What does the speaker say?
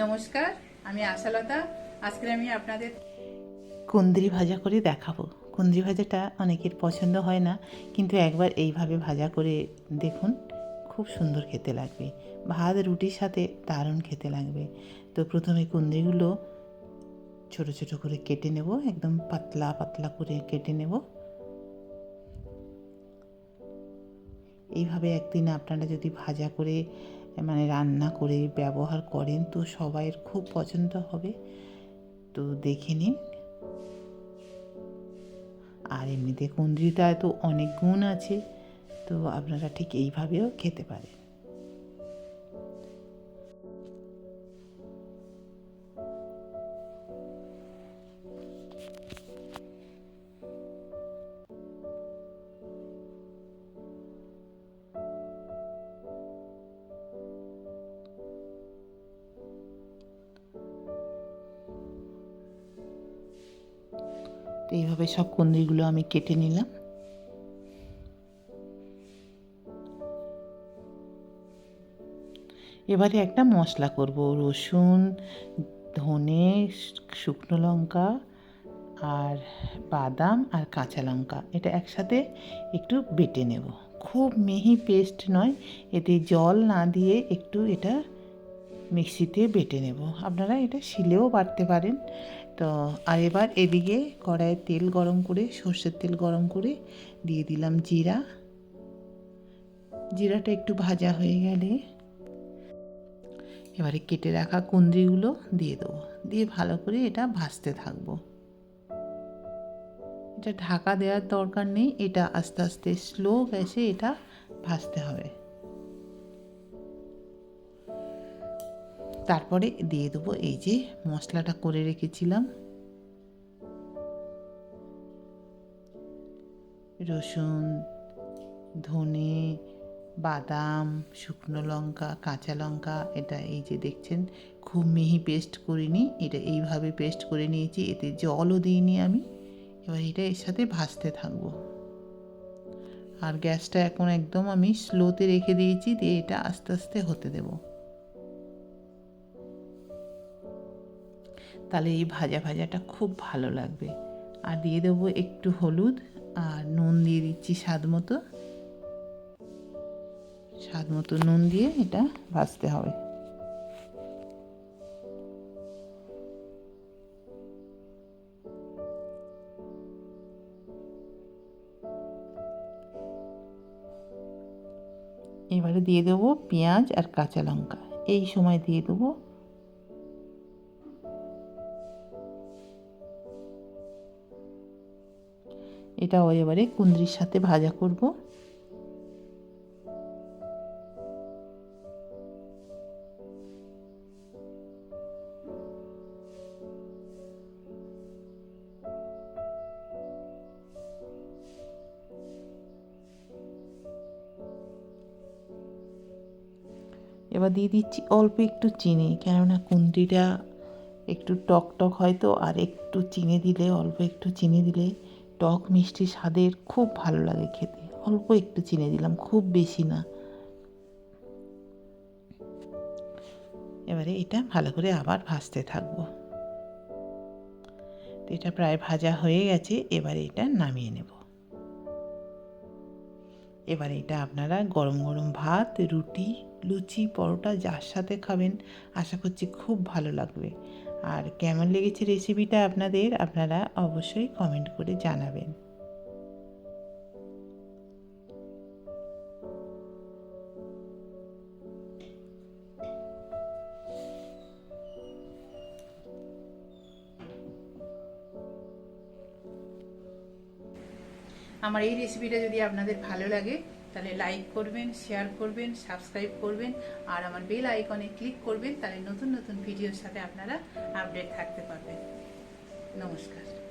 নমস্কার, আমি আশালতা। আজকে আমি আপনাদের কুঁদরি ভাজা করে দেখাবো। কুঁদরি ভাজাটা অনেকের পছন্দ হয় না, কিন্তু একবার এইভাবে ভাজা করে দেখুন, খুব সুন্দর খেতে লাগবে। ভাত রুটির সাথে দারুণ খেতে লাগবে। তো প্রথমে কুঁদরিগুলো ছোট ছোট করে কেটে নেব, একদম পাতলা পাতলা করে কেটে নেব। এইভাবে একদিন আপনারা যদি ভাজা করে রান্না করে ব্যবহার করেন তো সবাইয়ের খুব পছন্দ হবে। তো দেখে নিন। আর এমনিতে কুঁদরিটায় তো অনেক গুণ আছে, তো আপনারা ঠিক এইভাবেও খেতে পারেন। তো এইভাবে সব কুঁদরিগুলো আমি কেটে নিলাম। এবারে একটা মশলা করব। রসুন, ধনে, শুকনো লঙ্কা আর বাদাম আর কাঁচা লঙ্কা এটা একসাথে একটু বেটে নেব। খুব মিহি পেস্ট নয়, এতে জল না দিয়ে একটু এটা মিক্সিতে বেটে নেব। আপনারা এটা শিলেও বাটতে পারেন। তো আর এবার এদিকে কড়াইয়ে তেল গরম করে, সর্ষের তেল গরম করে দিয়ে দিলাম জিরা। জিরাটা একটু ভাজা হয়ে গেলে এবারে কেটে রাখা কুঁদরিগুলো দিয়ে দেবো, দিয়ে ভালো করে এটা ভাজতে থাকবো। এটা ঢাকা দেওয়ার দরকার নেই, এটা আস্তে আস্তে স্লো গ্যাসে এটা ভাজতে হবে। তারপরে দিয়ে দেবো এই যে মশলাটা করে রেখেছিলাম, রসুন, ধনে, বাদাম, শুকনো লঙ্কা, কাঁচা লঙ্কা। এটা এই যে দেখছেন, খুব মিহি পেস্ট করিনি, এটা এইভাবে পেস্ট করে নিয়েছি, এতে জলও দিইনি আমি। এবার এটা এর সাথে ভাজতে থাকবো। আর গ্যাসটা এখন একদম আমি স্লোতে রেখে দিয়েছি, দিয়ে এটা আস্তে আস্তে হতে দেব। তাহলে এই ভাজাটা খুব ভালো লাগবে। আর দিয়ে দেবো একটু হলুদ, আর নুন দিয়ে দিচ্ছি স্বাদ মতো। নুন দিয়ে এটা ভাজতে হবে। এবারে দিয়ে দেবো পেঁয়াজ আর কাঁচা লঙ্কা, এই সময় দিয়ে দেবো। এটাও এবারে কুঁদরির সাথে ভাজা করব। এবার দিয়ে দিচ্ছি অল্প একটু চিনি, কেননা কুঁদরিটা একটু টক টক হয়, তো আর একটু চিনি দিলে, অল্প একটু চিনি দিলে টক মিষ্টি স্বাদের খুব ভালো লাগে খেতে। অল্প একটু চিনি দিলাম, খুব বেশি না। এবারে এটা ভালো করে আবার ভাজতে থাকবো। তো এটা প্রায় ভাজা হয়ে গেছে, এবারে এটা নামিয়ে নেব। এবার এটা আপনারা গরম গরম ভাত, রুটি, লুচি, পরোটা যার সাথে খাবেন আশা করছি খুব ভালো লাগবে। আর কেমন লেগেছে রেসিপিটা আপনাদের, আপনারা অবশ্যই কমেন্ট করে জানাবেন। আমার এই রেসিপিটা যদি আপনাদের ভালো লাগে তাহলে লাইক করবেন, শেয়ার করবেন, সাবস্ক্রাইব করবেন, আর আমার বেল আইকনে ক্লিক করবেন, তাহলে নতুন নতুন ভিডিওর সাথে আপনারা আপডেট থাকতে পারবেন। নমস্কার।